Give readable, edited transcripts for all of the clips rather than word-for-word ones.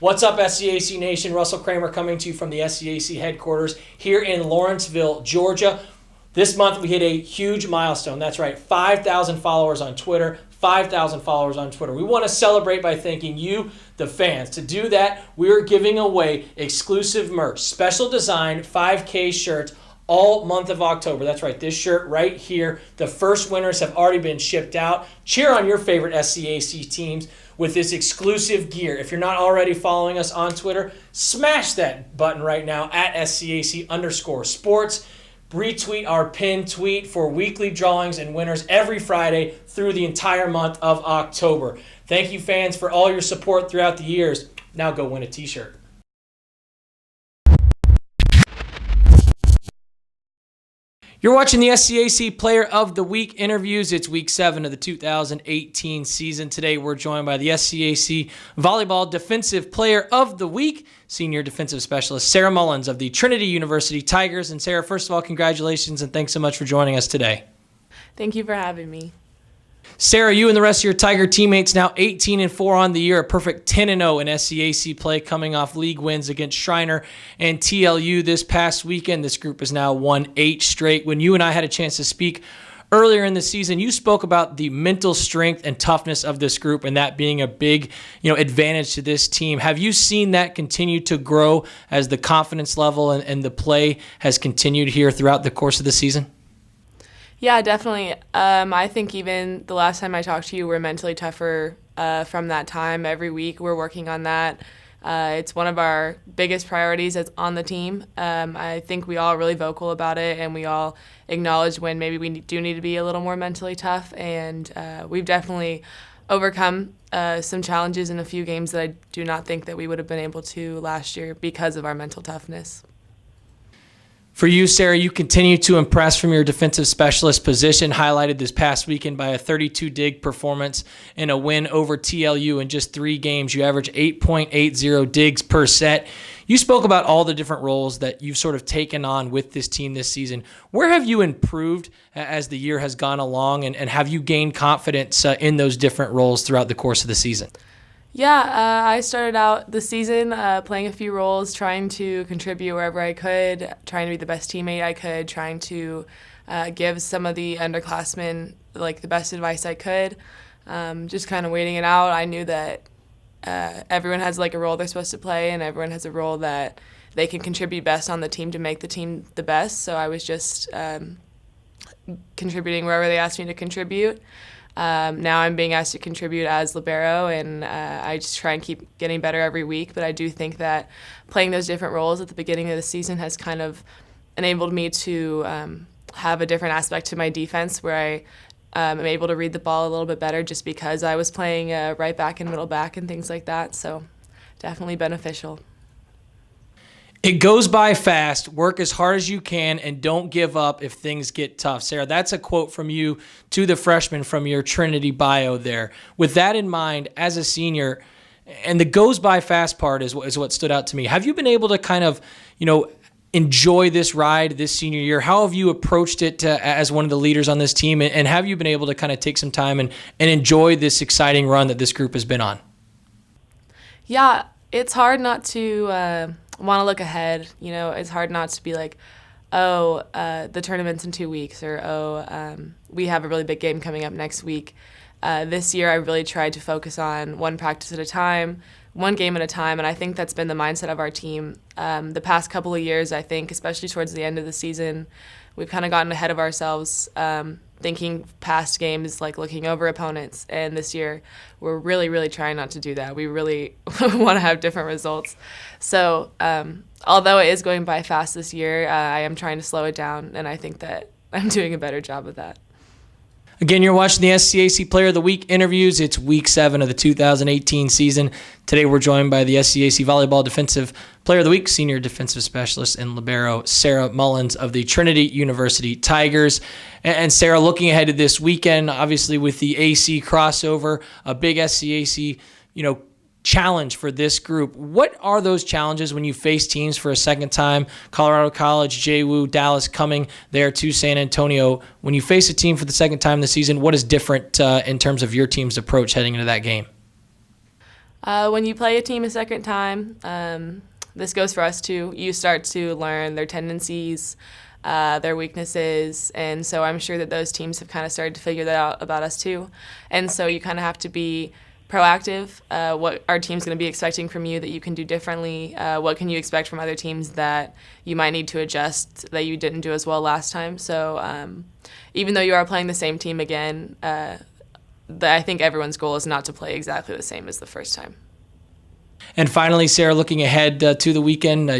What's up, SCAC Nation? Russell Kramer coming to you from the SCAC headquarters here in Lawrenceville, Georgia. This month we hit a huge milestone. That's right, 5,000 followers on Twitter. 5,000 followers on Twitter. We want to celebrate by thanking you, the fans. To do that, we're giving away exclusive merch, special design 5K shirts all month of October. That's right, this shirt right here. The first winners have already been shipped out. Cheer on your favorite SCAC teams with this exclusive gear. If you're not already following us on Twitter, smash that button right now at SCAC_sports. Retweet our pinned tweet for weekly drawings and winners every Friday through the entire month of October. Thank you, fans, for all your support throughout the years. Now go win a t-shirt. You're watching the SCAC Player of the Week interviews. It's week 7 of the 2018 season. Today we're joined by the SCAC Volleyball Defensive Player of the Week, Senior Defensive Specialist Sarah Mullens of the Trinity University Tigers. And Sarah, first of all, congratulations and thanks so much for joining us today. Thank you for having me. Sarah, you and the rest of your Tiger teammates now 18-4 on the year, a perfect 10-0 in SCAC play, coming off league wins against Schreiner and TLU this past weekend. This group has now won 8 straight. When you and I had a chance to speak earlier in the season, you spoke about the mental strength and toughness of this group and that being a big, advantage to this team. Have you seen that continue to grow as the confidence level and the play has continued here throughout the course of the season? Yeah, definitely. I think even the last time I talked to you, we're mentally tougher from that time. Every week we're working on that. It's one of our biggest priorities as on the team. I think we all are really vocal about it, and we all acknowledge when maybe we do need to be a little more mentally tough. And we've definitely overcome some challenges in a few games that I do not think that we would have been able to last year because of our mental toughness. For you, Sarah, you continue to impress from your defensive specialist position, highlighted this past weekend by a 32-dig performance and a win over TLU in just 3 games. You average 8.80 digs per set. You spoke about all the different roles that you've sort of taken on with this team this season. Where have you improved as the year has gone along, and have you gained confidence in those different roles throughout the course of the season? Yeah, I started out the season playing a few roles, trying to contribute wherever I could, trying to be the best teammate I could, trying to give some of the underclassmen the best advice I could, just kind of waiting it out. I knew that everyone has a role they're supposed to play, and everyone has a role that they can contribute best on the team to make the team the best. So I was just contributing wherever they asked me to contribute. Now I'm being asked to contribute as libero, and I just try and keep getting better every week. But I do think that playing those different roles at the beginning of the season has kind of enabled me to have a different aspect to my defense where I am able to read the ball a little bit better just because I was playing right back and middle back and things like that. So definitely beneficial. It goes by fast. Work as hard as you can and don't give up if things get tough. Sarah, that's a quote from you to the freshman from your Trinity bio there. With that in mind, as a senior, and the goes by fast part is what stood out to me. Have you been able to kind of, enjoy this ride this senior year? How have you approached it as one of the leaders on this team? And have you been able to kind of take some time and enjoy this exciting run that this group has been on? Yeah, it's hard not to want to look ahead. It's hard not to be like, the tournament's in 2 weeks, or we have a really big game coming up next week. This year I really tried to focus on one practice at a time, one game at a time, and I think that's been the mindset of our team. The past couple of years, I think, especially towards the end of the season, we've kind of gotten ahead of ourselves, thinking past games, looking over opponents. And this year, we're really, really trying not to do that. We really want to have different results. So although it is going by fast this year, I am trying to slow it down, and I think that I'm doing a better job of that. Again, you're watching the SCAC Player of the Week interviews. It's week 7 of the 2018 season. Today we're joined by the SCAC Volleyball Defensive Player of the Week, Senior Defensive Specialist and libero, Sarah Mullens of the Trinity University Tigers. And Sarah, looking ahead to this weekend, obviously with the AC crossover, a big SCAC, challenge for this group. What are those challenges when you face teams for a second time? Colorado College, JWU, Dallas coming there to San Antonio. When you face a team for the second time this season, what is different in terms of your team's approach heading into that game? When you play a team a second time, this goes for us too. You start to learn their tendencies, their weaknesses, and so I'm sure that those teams have kind of started to figure that out about us too. And so you kind of have to be proactive. What our team's going to be expecting from you that you can do differently? What can you expect from other teams that you might need to adjust that you didn't do as well last time? So even though you are playing the same team again, I think everyone's goal is not to play exactly the same as the first time. And finally, Sarah, looking ahead to the weekend,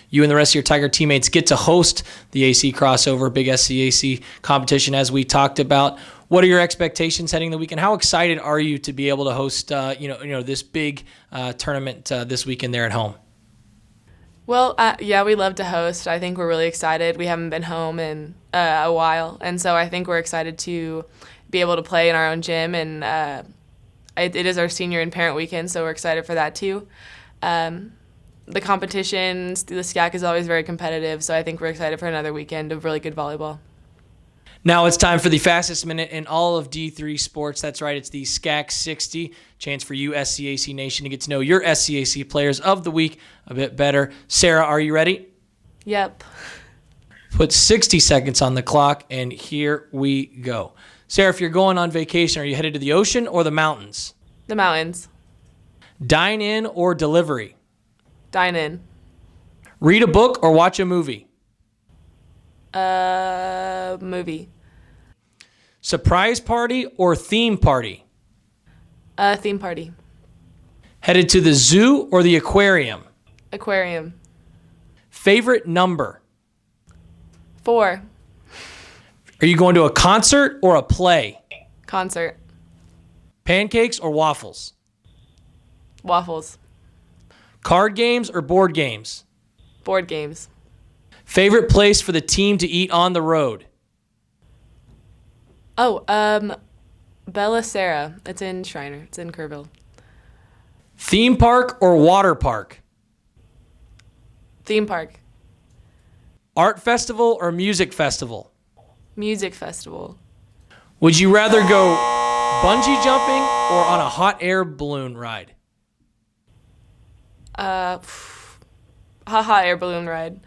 you and the rest of your Tiger teammates get to host the AC crossover, big SCAC competition, as we talked about. What are your expectations heading the weekend? How excited are you to be able to host, this big tournament this weekend there at home? Well, yeah, we love to host. I think we're really excited. We haven't been home in a while, and so I think we're excited to be able to play in our own gym, and it is our senior and parent weekend, so we're excited for that too. The competitions, the SCAC is always very competitive, so I think we're excited for another weekend of really good volleyball. Now it's time for the fastest minute in all of D3 sports. That's right, it's the SCAC 60. Chance for you, SCAC Nation, to get to know your SCAC players of the week a bit better. Sarah, are you ready? Yep. Put 60 seconds on the clock, and here we go. Sarah, if you're going on vacation, are you headed to the ocean or the mountains? The mountains. Dine in or delivery? Dine in. Read a book or watch a movie? Movie. Surprise party or theme party? Theme party. Headed to the zoo or the aquarium? Aquarium. Favorite number? 4. Are you going to a concert or a play? Concert. Pancakes or waffles? Waffles. Card games or board games? Board games. Favorite place for the team to eat on the road? Oh, Bella Sarah. It's in Schreiner. It's in Kerrville. Theme park or water park? Theme park. Art festival or music festival? Music festival. Would you rather go bungee jumping or on a hot air balloon ride? Hot air balloon ride.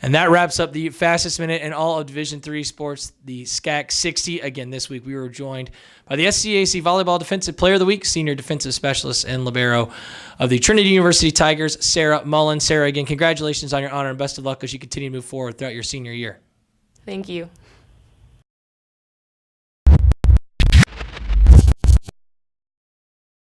And that wraps up the fastest minute in all of Division III sports, the SCAC 60. Again, this week we were joined by the SCAC Volleyball Defensive Player of the Week, Senior Defensive Specialist and Libero of the Trinity University Tigers, Sarah Mullens. Sarah, again, congratulations on your honor and best of luck as you continue to move forward throughout your senior year. Thank you.